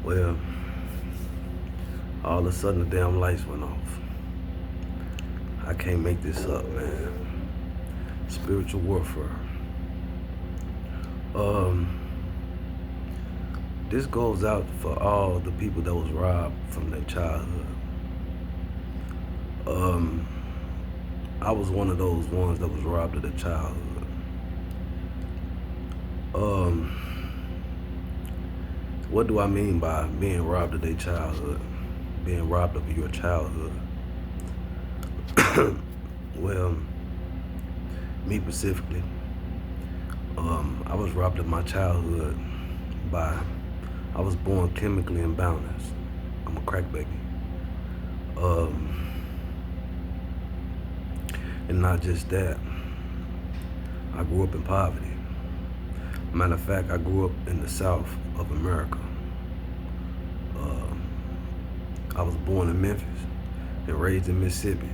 Well, all of a sudden the damn lights went off. I can't make this up, man. Spiritual warfare. Um, this goes out for all the people that was robbed from their childhood. Um, I was one of those ones that was robbed of their childhood. Um, what do I mean by being robbed of their childhood? Being robbed of your childhood? Well, me specifically, I was robbed of my childhood by, I was born chemically imbalanced. I'm a crack baby. And not just that, I grew up in poverty. Matter of fact, I grew up in the South of America. I was born in Memphis and raised in Mississippi.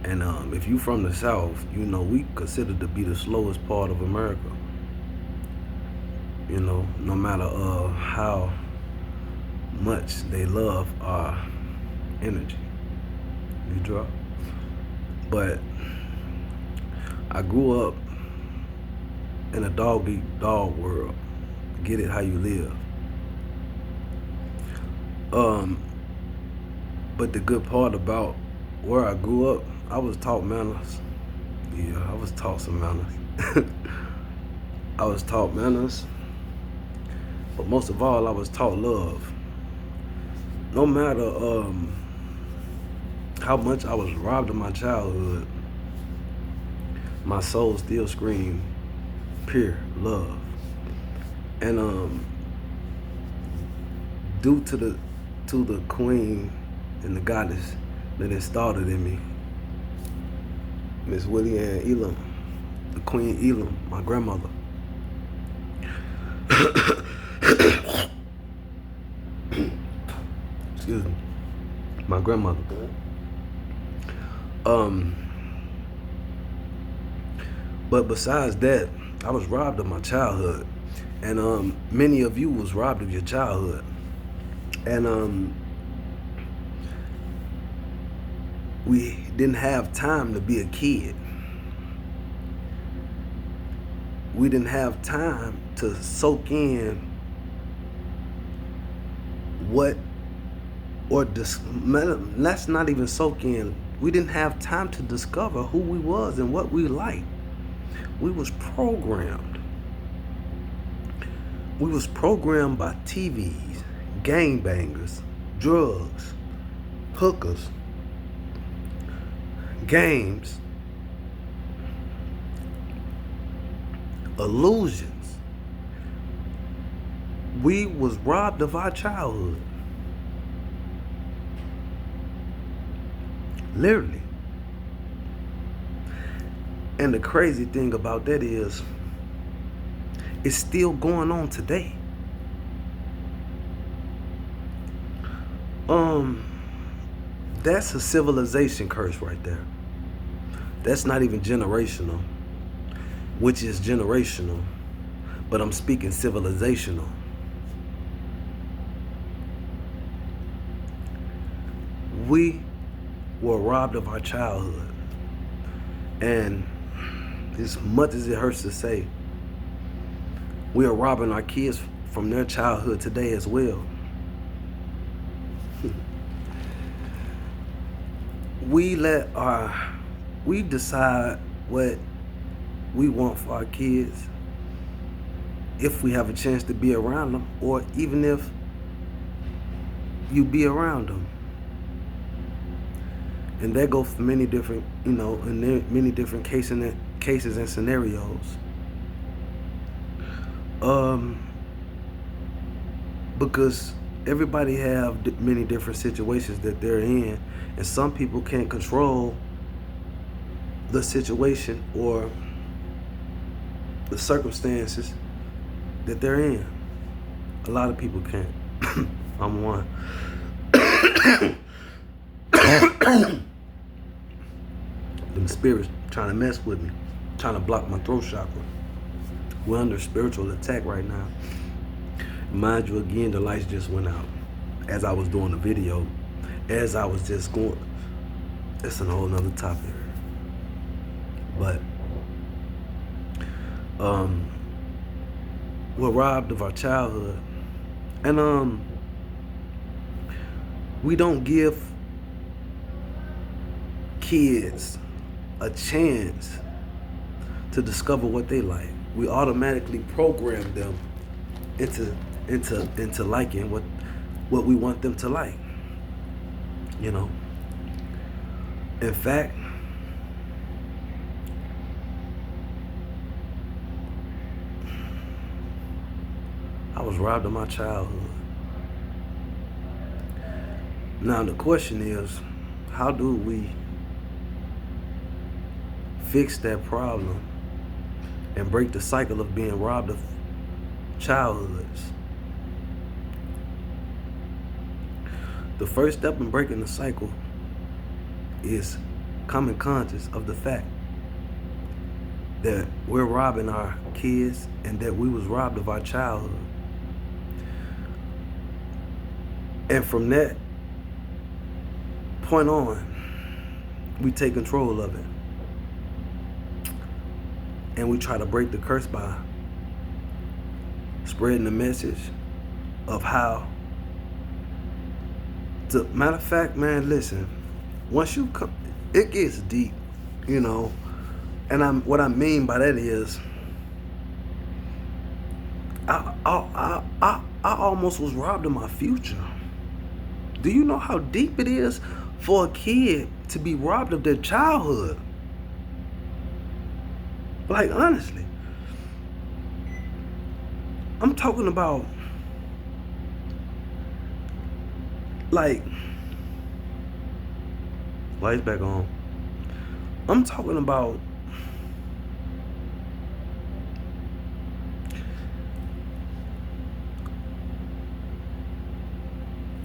And if you from the South, you know we considered to be the slowest part of America. You know, no matter how much they love our energy, you draw. But I grew up in a dog eat dog world. Get it how you live. But the good part about where I grew up, I was taught manners. Yeah, I was taught some manners. I was taught manners, but most of all, I was taught love. No matter how much I was robbed of my childhood, my soul still screamed pure love. And due to the queen and the goddess that installed it in me, Miss Willie Ann Elam, the Queen Elam, my grandmother. Excuse me, my grandmother. But besides that, I was robbed of my childhood, and many of you was robbed of your childhood, and we didn't have time to be a kid. We didn't have time to soak in let's not even soak in. We didn't have time to discover who we was and what we liked. We was programmed. We was programmed by TVs, gangbangers, drugs, hookers, games, illusions. We was robbed of our childhood. Literally. And the crazy thing about that is, it's still going on today. That's a civilization curse right there. That's not even generational, which is generational, but I'm speaking civilizational. We were robbed of our childhood. And as much as it hurts to say, we are robbing our kids from their childhood today as well. We decide what we want for our kids if we have a chance to be around them, or even if you be around them. And that goes for many different, in many different cases and scenarios. Because everybody have many different situations that they're in, and some people can't control the situation or the circumstances that they're in. A lot of people can't. I'm one. Them spirits trying to mess with me, trying to block my throat chakra. We're under spiritual attack right now. Mind you, again, the lights just went out as I was doing the video. As I was just going, it's a whole nother topic. But we're robbed of our childhood, and we don't give kids a chance to discover what they like. We automatically program them into liking what we want them to like. You know. In fact, I was robbed of my childhood. Now the question is, how do we fix that problem and break the cycle of being robbed of childhoods? The first step in breaking the cycle is coming conscious of the fact that we're robbing our kids and that we was robbed of our childhood. And from that point on, we take control of it. And we try to break the curse by spreading the message of how to, matter of fact, man, listen, once you come, it gets deep, you know, and what I mean by that is, I almost was robbed of my future. Do you know how deep it is for a kid to be robbed of their childhood? Like, honestly, I'm talking about, like, lights back on. I'm talking about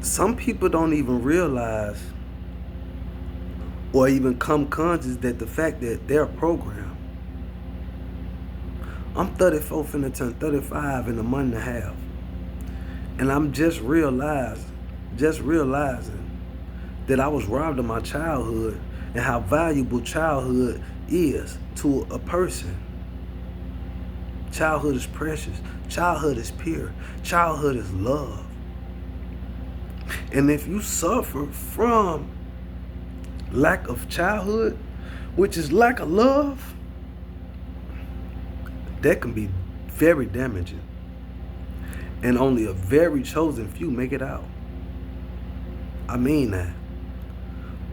some people don't even realize or even come conscious that the fact that they're programmed. I'm 34, finna turn 35 in a month and a half. And I'm just realizing that I was robbed of my childhood and how valuable childhood is to a person. Childhood is precious. Childhood is pure. Childhood is love. And if you suffer from lack of childhood, which is lack of love, that can be very damaging. And only a very chosen few make it out. I mean that.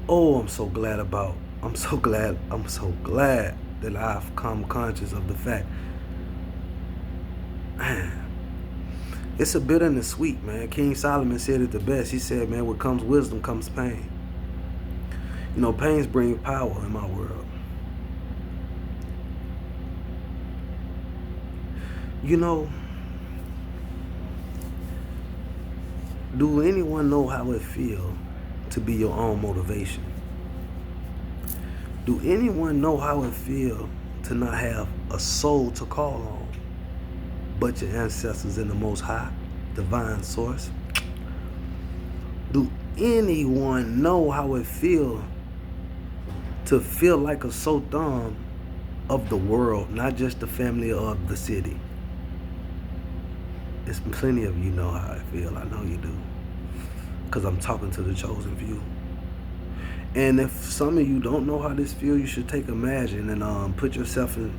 Oh, I'm so glad that I've come conscious of the fact. Man, it's a bitter and a sweet, man. King Solomon said it the best. He said, man, what comes wisdom comes pain. You know, pains bring power in my world. You know, do anyone know how it feels to be your own motivation? Do anyone know how it feels to not have a soul to call on but your ancestors in the Most High, divine source? Do anyone know how it feels to feel like a sultan of the world, not just the family of the city? There's plenty of you know how I feel. I know you do. Because I'm talking to the chosen few. And if some of you don't know how this feels, you should take Imagine and put yourself in,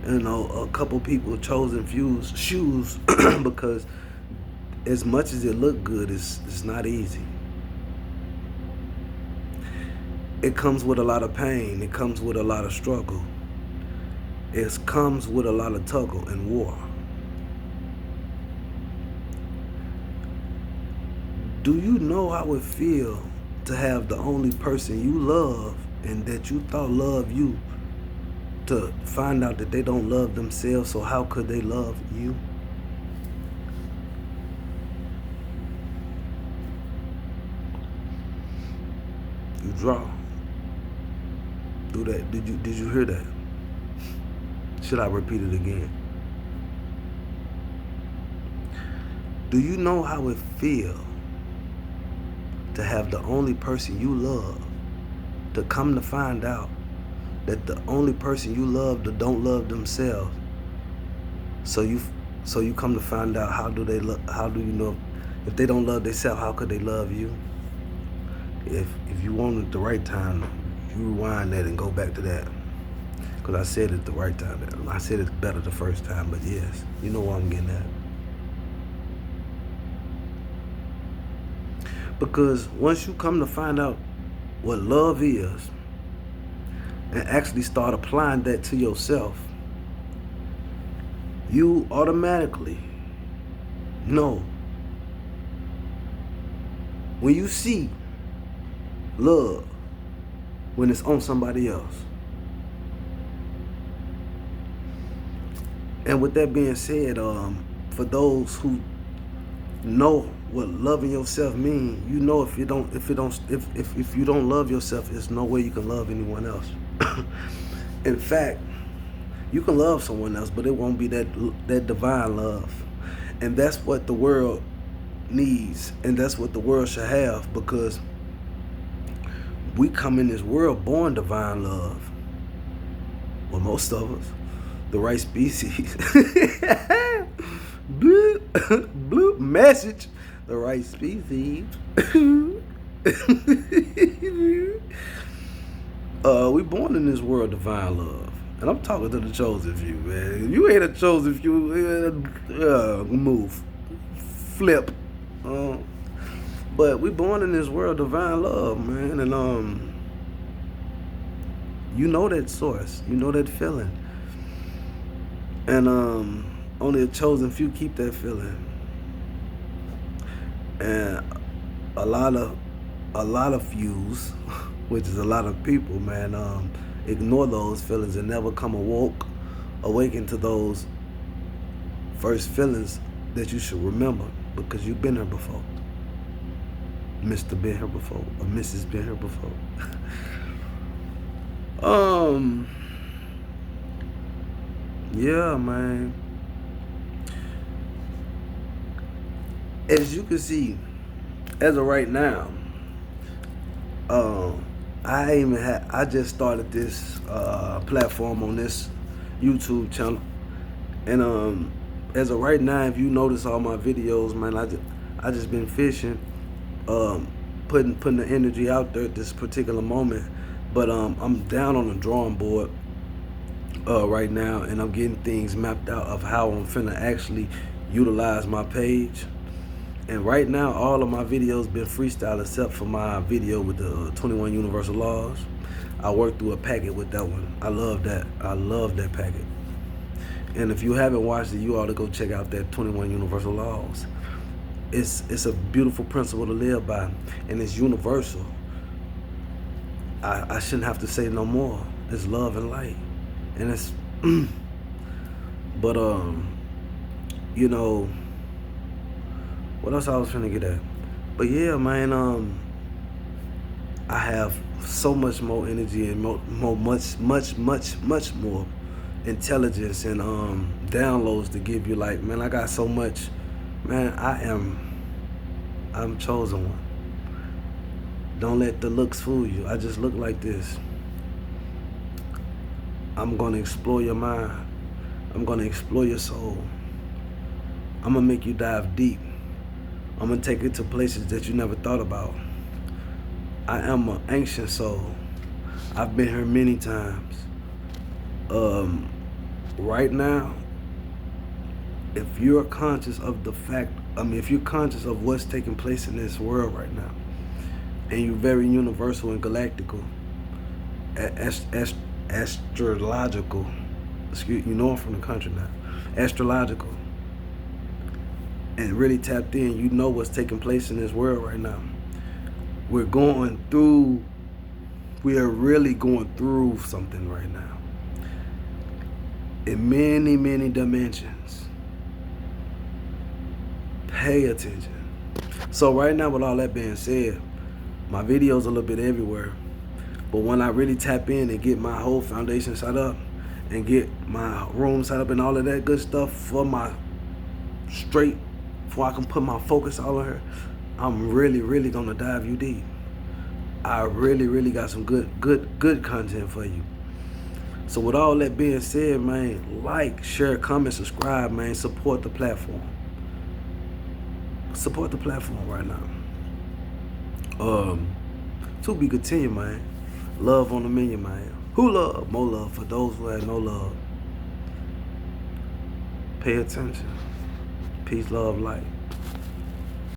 you know, a couple people chosen few's shoes because as much as it look good, it's not easy. It comes with a lot of pain. It comes with a lot of struggle. It comes with a lot of tuggle and war. Do you know how it feels to have the only person you love and that you thought loved you to find out that they don't love themselves, so how could they love you? You draw. Do that. Did you hear that? Should I repeat it again? Do you know how it feels to have the only person you love to come to find out that the only person you love that don't love themselves? So you come to find out, how do you know if they don't love themselves, how could they love you? If you want it the right time, you rewind that and go back to that. Because I said it the right time. I said it better the first time, but yes, you know what I'm getting at. Because once you come to find out what love is and actually start applying that to yourself, you automatically know when you see love when it's on somebody else. And with that being said, for those who know what loving yourself means, you know if you don't love yourself, there's no way you can love anyone else. In fact, you can love someone else, but it won't be that divine love. And that's what the world needs, and that's what the world should have, because we come in this world born divine love. Well, most of us, the right species. Bloop, bloop, message. The right species. We born in this world divine love. And I'm talking to the chosen few, man. If you ain't a chosen few, move. Flip. But we born in this world divine love, man. And you know that source. You know that feeling. And only a chosen few keep that feeling. And a lot of fews, which is a lot of people, man, ignore those feelings and never come awaken to those first feelings that you should remember, because you've been here before. Mr. been here before, or Mrs. been here before. Yeah, man. As you can see, as of right now, I just started this platform on this YouTube channel, and as of right now, if you notice all my videos, man, I just been fishing, putting the energy out there at this particular moment. But I'm down on the drawing board right now, and I'm getting things mapped out of how I'm finna actually utilize my page. And right now, all of my videos been freestyle except for my video with the 21 Universal Laws. I worked through a packet with that one. I love that. I love that packet. And if you haven't watched it, you ought to go check out that 21 Universal Laws. It's a beautiful principle to live by, and it's universal. I shouldn't have to say no more. It's love and light, and it's. But you know. What else I was trying to get at? But yeah, man, I have so much more energy and much more intelligence and downloads to give you. Like, man, I got so much. Man, I'm chosen one. Don't let the looks fool you. I just look like this. I'm gonna explore your mind. I'm gonna explore your soul. I'm gonna make you dive deep. I'm going to take it to places that you never thought about. I am an ancient soul. I've been here many times. Right now, if you're conscious of the fact, if you're conscious of what's taking place in this world right now, and you're very universal and galactical, astrological, excuse, you know I'm from the country now, astrological, and really tapped in, you know what's taking place in this world right now. We are really going through something right now. In many, many dimensions. Pay attention. So right now, with all that being said, my videos a little bit everywhere. But when I really tap in and get my whole foundation set up, and get my room set up and all of that good stuff for my straight before I can put my focus all on her, I'm really gonna dive you deep. I really got some good content for you. So with all that being said, man, like, share, comment, subscribe, man. Support the platform. Support the platform right now. To be continued, man. Love on the million, man. Who love? More love for those who have no love. Pay attention. Peace, love, light.